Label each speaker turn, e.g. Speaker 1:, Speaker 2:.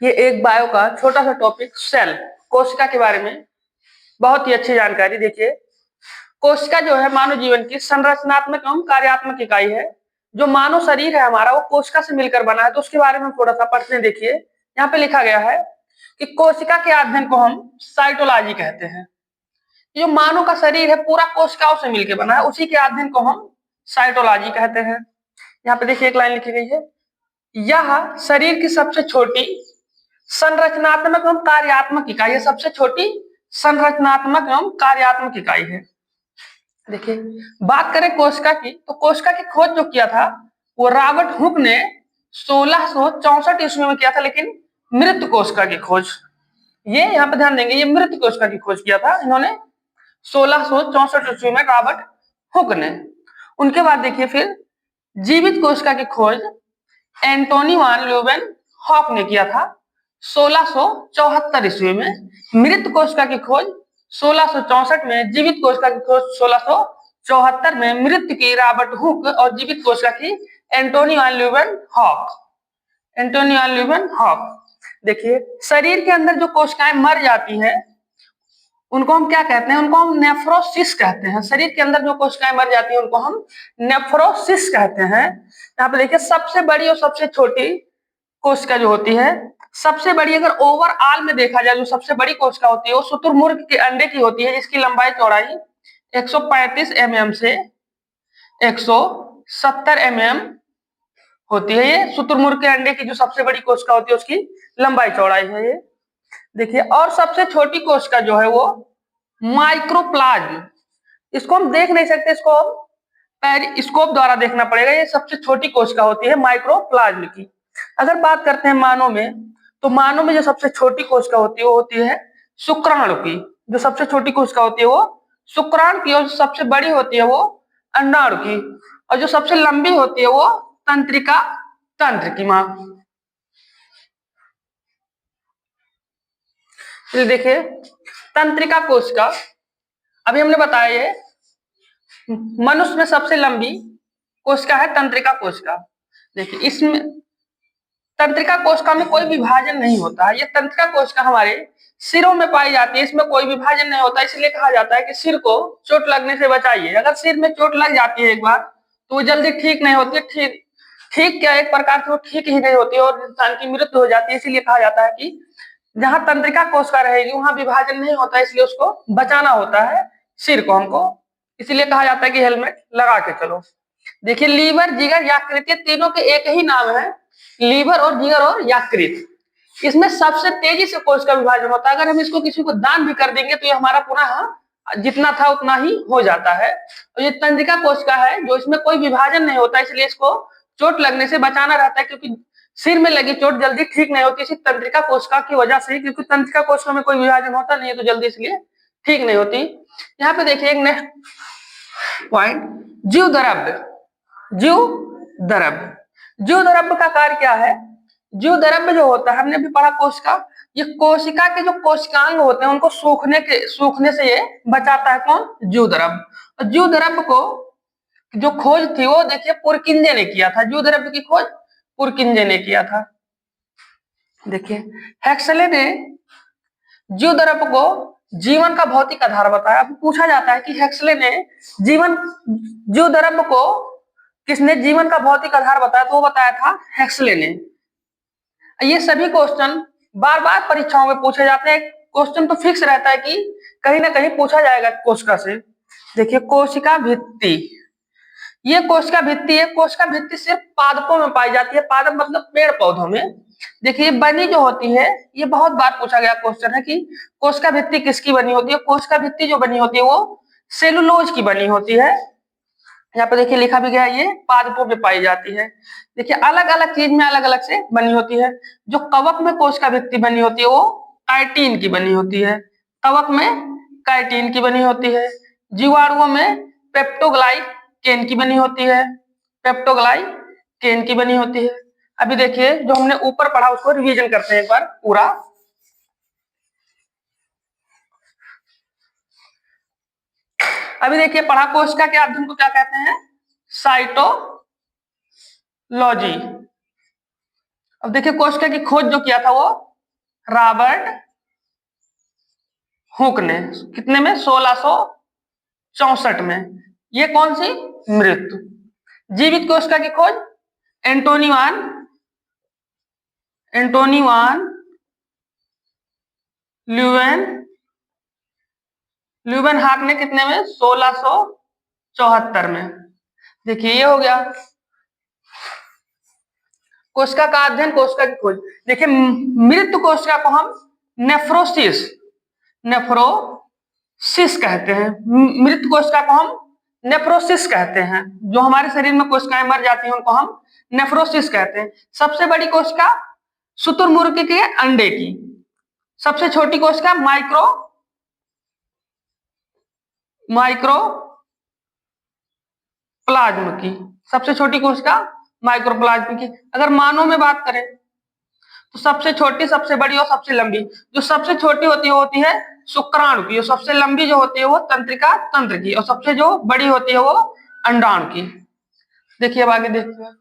Speaker 1: ये एक बायो का छोटा सा टॉपिक सेल कोशिका के बारे में बहुत ही अच्छी जानकारी। देखिए, कोशिका जो है मानव जीवन की संरचनात्मक एवं कार्यात्मक इकाई है। जो मानव शरीर है हमारा वो कोशिका से मिलकर बना है, तो उसके बारे में थोड़ा सा पढ़ते हैं। देखिए, यहाँ पे लिखा गया है कि कोशिका के अध्ययन को हम साइटोलॉजी कहते हैं। जो मानव का शरीर है पूरा कोशिकाओं से मिलकर बना है, उसी के अध्ययन को हम साइटोलॉजी कहते हैं। यहाँ पे देखिए एक लाइन लिखी गई है, यह शरीर की सबसे छोटी संरचनात्मक एवं कार्यात्मक इकाई है। सबसे छोटी संरचनात्मक एवं कार्यात्मक इकाई है। देखिए, बात करें कोशिका की, तो कोशिका की खोज जो किया था वो रॉबर्ट हुक ने 1664 ईस्वी में किया था, लेकिन मृत कोशिका की खोज, ये यहाँ पे ध्यान देंगे, ये मृत कोशिका की खोज किया था इन्होंने 1664 ईस्वी में रॉबर्ट हुक ने। उनके बाद देखिए फिर जीवित कोशिका की खोज एंटोनी वान ल्यूवेन हॉक ने किया था 1674 ईस्वी में। मृत कोशिका की खोज 1664 में, जीवित कोशिका की खोज 1674 में मृत की रॉबर्ट हुक और जीवित कोशिका की एंटोनी वान ल्यूवेन हॉक। एंटोनी वान ल्यूवेन हॉक। देखिए, शरीर के अंदर जो कोशिकाएं मर जाती हैं उनको हम क्या कहते हैं? उनको हम नेफ्रोसिस कहते हैं। शरीर के अंदर जो कोशिकाएं मर जाती हैं उनको हम नेफ्रोसिस कहते हैं। यहाँ पे देखिए, सबसे बड़ी और सबसे छोटी कोशिका जो होती है, सबसे बड़ी अगर ओवरऑल में देखा जाए, जो सबसे बड़ी कोशिका होती है वो शुतुरमुर्ग के अंडे की होती है, जिसकी लंबाई चौड़ाई 135 mm से 170 mm होती है। ये शुतुरमुर्ग के अंडे की जो सबसे बड़ी कोशिका होती है उसकी लंबाई चौड़ाई है ये। देखिए, और सबसे छोटी कोशिका जो है वो माइक्रोप्लाज्म। इसको हम देख नहीं सकते, इसको हम पेरिस्कोप द्वारा देखना पड़ेगा। ये सबसे छोटी कोशिका होती है माइक्रोप्लाज्म की। अगर बात करते हैं मानव में, तो मानव में जो सबसे छोटी कोशिका होती है वो होती है शुक्राणु की। जो सबसे छोटी कोशिका होती है वो शुक्राणु की, और जो सबसे बड़ी होती है वो अंडाणु की, और जो सबसे लंबी होती है वो तंत्रिका तंत्र की मां। देखिए, तंत्रिका कोशिका, अभी हमने बताया ये मनुष्य में सबसे लंबी कोशिका है तंत्रिका कोशिका। देखिए, इसमें तंत्रिका कोशिका में कोई विभाजन नहीं होता है। ये तंत्रिका कोशिका हमारे सिरों में पाई जाती है, इसमें कोई विभाजन नहीं होता, इसलिए कहा जाता है कि सिर को चोट लगने से बचाइए। अगर सिर में चोट लग जाती है एक बार तो वो जल्दी ठीक नहीं होती। ठीक ठीक क्या, एक प्रकार से वो ठीक ही नहीं होती और इंसान की मृत्यु हो जाती है। इसीलिए कहा जाता है कि जहां तंत्रिका कोशिका रहेगी वहां विभाजन नहीं होता, इसलिए उसको बचाना होता है सिर को हमको। इसीलिए कहा जाता है कि हेलमेट लगा के चलो। देखिए, लीवर, जिगर, यकृत, तीनों के एक ही नाम है, लीवर और जिगर और यकृत। इसमें सबसे तेजी से कोशिका विभाजन होता है। अगर हम इसको किसी को दान भी कर देंगे तो ये हमारा पुनः जितना था उतना ही हो जाता है। और ये तंत्रिका कोशिका है जो इसमें कोई विभाजन नहीं होता, इसलिए इसको चोट लगने से बचाना रहता है, क्योंकि सिर में लगी चोट जल्दी ठीक नहीं होती, इसी तंत्रिका कोशिका की वजह से। क्योंकि तंत्रिका कोशिका में कोई विभाजन होता नहीं है तो जल्दी इसलिए ठीक नहीं होती। यहाँ पे देखिए एक नेक्स्ट पॉइंट, जीव द्रव्य। जीव द्रव्य, जीव द्रव्य का कार्य क्या है? जीव द्रव्य जो होता है, हमने भी पढ़ा कोशिका, ये कोशिका के जो कोशिकांग होते हैं उनको सूखने से ये बचाता है। कौन? जीव द्रव्य। और जीव द्रव्य को जो खोज थी वो देखिए पुरकिंजे ने किया था। जीव द्रव्य की खोज पुरकिंजे ने किया था। देखिए, हेक्सले ने जीव द्रव्य को जीवन का भौतिक आधार बताया। अब पूछा जाता है कि हेक्सले ने जीव द्रव्य को किसने जीवन का भौतिक आधार बताया? तो वो बताया था हेक्सले ने। ये सभी क्वेश्चन बार बार परीक्षाओं में पूछे जाते हैं। क्वेश्चन तो फिक्स रहता है कि कहीं ना कहीं पूछा जाएगा कोशिका से। देखिए, कोशिका भित्ति, ये कोशिका भित्ति है। कोशिका भित्ति सिर्फ पादपों में पाई जाती है। पादप मतलब पेड़ पौधों में। देखिए, बनी जो होती है, ये बहुत बार पूछा गया क्वेश्चन है कि कोशिका भित्ति किसकी बनी होती है? कोशिका भित्ति जो बनी होती है वो सेलुलोज की बनी होती है। यहाँ पे देखिए लिखा भी गया है, ये पादपों में पाई जाती है। देखिए, अलग अलग चीज में अलग अलग से बनी होती है। जो कवक में कोशिका भित्ति बनी होती है वो काइटिन की बनी होती है। कवक में काइटिन की बनी होती है। जीवाणुओं में पेप्टोग्लाइकेन की बनी होती है। पेप्टोग्लाइकेन की बनी होती है। अभी देखिए, जो हमने ऊपर पढ़ा उसको रिवीजन करते हैं एक बार पूरा। अभी देखिए, पढ़ा कोशिका के अध्ययन को क्या कहते हैं? साइटोलॉजी। अब देखिए कोशिका की खोज जो किया था वो रॉबर्ट हुक ने, कितने में, 1664 में। ये कौन सी, मृत। जीवित कोशिका की खोज एंटोनी वान ल्यूवेनहाक ने, कितने में, 1674 में। देखिए ये हो गया कोशिका का अध्ययन, कोशिका की खोज। देखिए मृत कोशिका को हम नेफ्रोसिस कहते हैं। मृत कोशिका को हम नेफ्रोसिस कहते हैं। जो हमारे शरीर में कोशिकाएं मर जाती हैं उनको हम नेफ्रोसिस कहते हैं। सबसे बड़ी कोशिका शुतुरमुर्ग के अंडे की, सबसे छोटी कोशिका माइक्रोप्लाज्म की, सबसे छोटी कोशिका माइक्रोप्लाज्म की। अगर मानव में बात करें तो सबसे छोटी, सबसे बड़ी और सबसे लंबी। जो सबसे छोटी होती है वो होती है शुक्राणु की, और सबसे लंबी जो होती है वो तंत्रिका तंत्र की, और सबसे जो बड़ी होती है वो अंडाणु की। देखिए अब आगे देखते हैं।